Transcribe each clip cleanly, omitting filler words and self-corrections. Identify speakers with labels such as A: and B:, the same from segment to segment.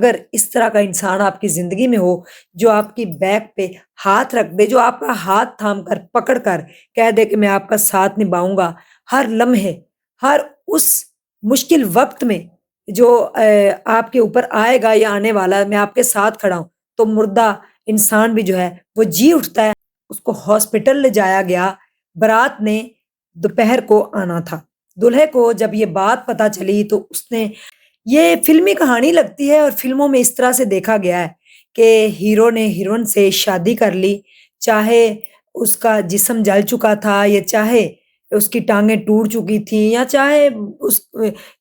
A: اگر اس طرح کا انسان آپ کی زندگی میں ہو جو آپ کی بیک پہ ہاتھ رکھ دے، جو آپ کا ہاتھ تھام کر پکڑ کر کہہ دے کہ میں آپ کا ساتھ نبھاؤں گا ہر لمحے، ہر اس مشکل وقت میں جو آپ کے اوپر آئے گا یا آنے والا ہے، میں آپ کے ساتھ کھڑا ہوں، تو مردہ انسان بھی جو ہے وہ جی اٹھتا ہے۔ اس کو ہاسپٹل لے جایا گیا، برات نے دوپہر کو آنا تھا۔ دلہے کو جب یہ بات پتہ چلی تو اس نے، یہ فلمی کہانی لگتی ہے اور فلموں میں اس طرح سے دیکھا گیا ہے کہ ہیرو نے ہیروئن سے شادی کر لی، چاہے اس کا جسم جل چکا تھا یا چاہے اس کی ٹانگیں ٹوٹ چکی تھیں یا چاہے اس،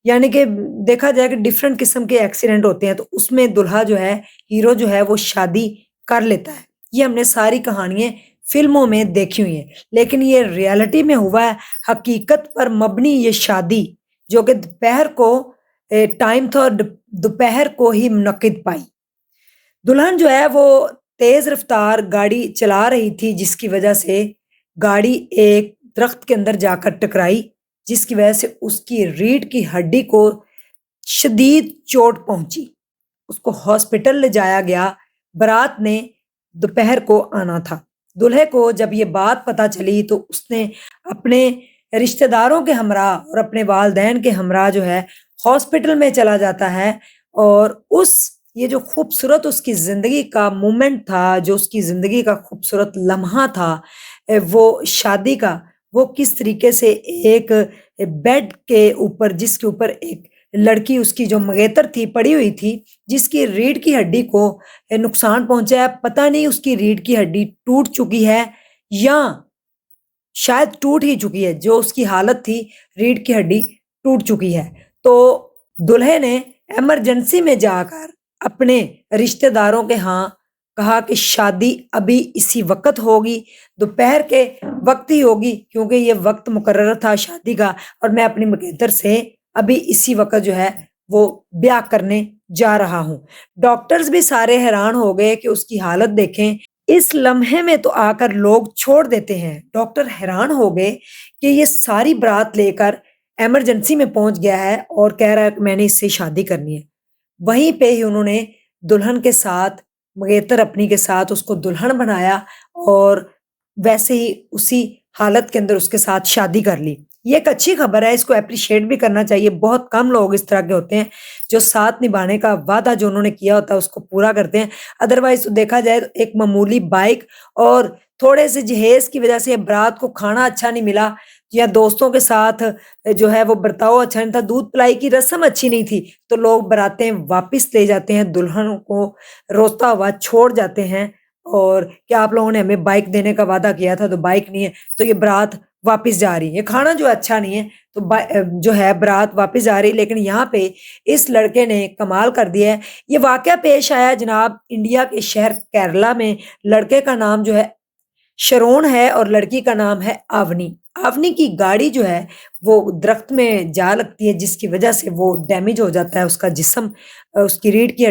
A: یعنی کہ دیکھا جائے کہ ڈفرینٹ قسم کے ایکسیڈنٹ ہوتے ہیں، تو اس میں دلہا جو ہے، ہیرو جو ہے وہ شادی کر لیتا ہے۔ یہ ہم نے ساری کہانیاں فلموں میں دیکھی ہوئی ہیں، لیکن یہ ریالٹی میں ہوا ہے، حقیقت پر مبنی یہ شادی، جو کہ دوپہر کو ٹائم تھا اور دوپہر کو ہی منعقد پائی۔ دلہن جو ہے وہ تیز رفتار گاڑی چلا رہی تھی، جس کی وجہ سے گاڑی ایک درخت کے اندر جا کر ٹکرائی، جس کی وجہ سے اس کی ریڑھ کی ہڈی کو شدید چوٹ پہنچی۔ اس کو ہاسپٹل لے جایا گیا، برات نے دوپہر کو آنا تھا۔ دلہے کو جب یہ بات پتہ چلی تو اس نے اپنے رشتہ داروں کے ہمراہ اور اپنے والدین کے ہمراہ جو ہے ہاسپٹل میں چلا جاتا ہے، اور یہ جو خوبصورت اس کی زندگی کا مومنٹ تھا، جو اس کی زندگی کا خوبصورت لمحہ تھا، وہ شادی کا، وہ کس طریقے سے ایک بیڈ کے اوپر، جس کے اوپر ایک لڑکی اس کی جو مگیتر تھی پڑی ہوئی تھی، جس کی ریڑھ کی ہڈی کو نقصان پہنچا ہے، پتہ نہیں اس کی ریڑھ کی ہڈی ٹوٹ چکی ہے یا شاید ٹوٹ ہی چکی ہے، جو اس کی حالت تھی ریڑھ کی ہڈی ٹوٹ چکی ہے۔ تو دلہے نے ایمرجنسی میں جا کر اپنے رشتہ داروں کے ہاں کہا کہ شادی ابھی اسی وقت ہوگی، دوپہر کے وقت ہی ہوگی، کیونکہ یہ وقت مقرر تھا شادی کا، اور میں اپنی مقدر سے ابھی اسی وقت جو ہے وہ بیاہ کرنے جا رہا ہوں۔ ڈاکٹرز بھی سارے حیران ہو گئے کہ اس کی حالت دیکھیں، اس لمحے میں تو آ کر لوگ چھوڑ دیتے ہیں۔ ڈاکٹر حیران ہو گئے کہ یہ ساری برات لے کر ایمرجنسی میں پہنچ گیا ہے اور کہہ رہا ہے کہ میں نے اس سے شادی کرنی ہے۔ وہیں پہ ہی انہوں نے دلہن کے ساتھ، مگیتر اپنی کے ساتھ اس کو دلہن بنایا اور ویسے ہی اسی حالت کے اندر اس کے ساتھ شادی کر لی۔ یہ ایک اچھی خبر ہے، اس کو اپریشیٹ بھی کرنا چاہیے۔ بہت کم لوگ اس طرح کے ہوتے ہیں جو ساتھ نبھانے کا وعدہ جو انہوں نے کیا ہوتا ہے اس کو پورا کرتے ہیں۔ ادروائز تو دیکھا جائے تو ایک معمولی بائک اور تھوڑے سے جہیز کی وجہ سے برات کو کھانا اچھا نہیں ملا، یا دوستوں کے ساتھ جو ہے وہ برتاؤ اچھا نہیں تھا، دودھ پلائی کی رسم اچھی نہیں تھی، تو لوگ براتیں واپس لے جاتے ہیں، دلہن کو روتا ہوا چھوڑ جاتے ہیں، اور کہ آپ لوگوں نے ہمیں بائک دینے کا وعدہ کیا تھا تو بائک نہیں ہے، تو یہ برات واپس جا رہی ہے، یہ کھانا جو اچھا نہیں ہے تو جو ہے برات واپس جا رہی۔ لیکن یہاں پہ اس لڑکے نے کمال کر دیا ہے۔ یہ واقعہ پیش آیا جناب انڈیا کے شہر کیرلا میں۔ لڑکے کا نام جو ہے شرون ہے اور لڑکی کا نام ہے آونی۔ آونی کی گاڑی جو ہے وہ درخت میں جا لگتی ہے، جس کی وجہ سے وہ ڈیمیج ہو جاتا ہے اس کا جسم، اس کی ریڑھ کی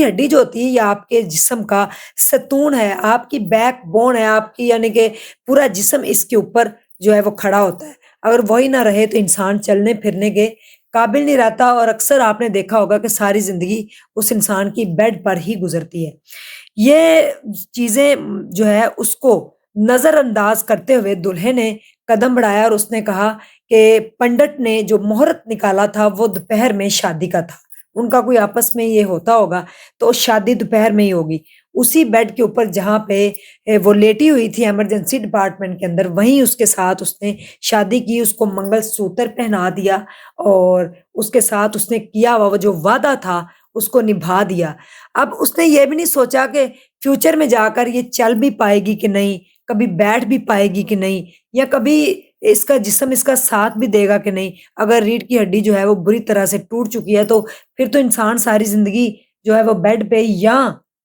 A: ہڈی جو ہوتی ہے یہ آپ کے جسم کا ستون ہے، آپ کی بیک بون ہے، آپ کی، یعنی کہ پورا جسم اس کے اوپر جو ہے وہ کھڑا ہوتا ہے۔ اگر وہی نہ رہے تو انسان چلنے پھرنے کے قابل نہیں رہتا، اور اکثر آپ نے دیکھا ہوگا کہ ساری زندگی اس انسان کی بیڈ پر ہی گزرتی ہے۔ یہ چیزیں جو ہے اس کو نظر انداز کرتے ہوئے دلہے نے قدم بڑھایا، اور اس نے کہا کہ پنڈت نے جو مہورت نکالا تھا وہ دوپہر میں شادی کا تھا، ان کا کوئی آپس میں یہ ہوتا ہوگا تو شادی دوپہر میں ہی ہوگی، اسی بیڈ کے اوپر جہاں پہ وہ لیٹی ہوئی تھی ایمرجنسی ڈپارٹمنٹ کے اندر، وہیں اس کے ساتھ اس نے شادی کی، اس کو منگل سوتر پہنا دیا، اور اس کے ساتھ اس نے کیا ہوا وہ جو وعدہ تھا اس کو نبھا دیا۔ اب اس نے یہ بھی نہیں سوچا کہ فیوچر میں جا کر یہ چل بھی پائے گی کہ نہیں، کبھی بیٹھ بھی پائے گی کہ نہیں، یا کبھی اس کا جسم اس کا ساتھ بھی دے گا کہ نہیں۔ اگر ریڑھ کی ہڈی جو ہے وہ بری طرح سے ٹوٹ چکی ہے تو پھر تو انسان ساری زندگی جو ہے وہ بیڈ پہ یا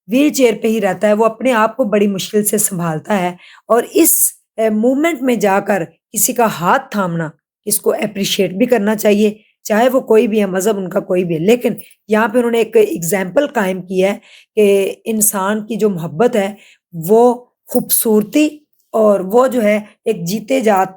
A: ویل چیئر پہ ہی رہتا ہے، وہ اپنے آپ کو بڑی مشکل سے سنبھالتا ہے، اور اس موومنٹ میں جا کر کسی کا ہاتھ تھامنا، اس کو اپریشیٹ بھی کرنا چاہیے، چاہے وہ کوئی بھی ہے، مذہب ان کا کوئی بھی ہے۔ لیکن یہاں پہ انہوں نے ایک ایگزامپل قائم کی ہے کہ انسان کی جو محبت ہے وہ خوبصورتی، اور وہ جو ہے ایک جیتے جات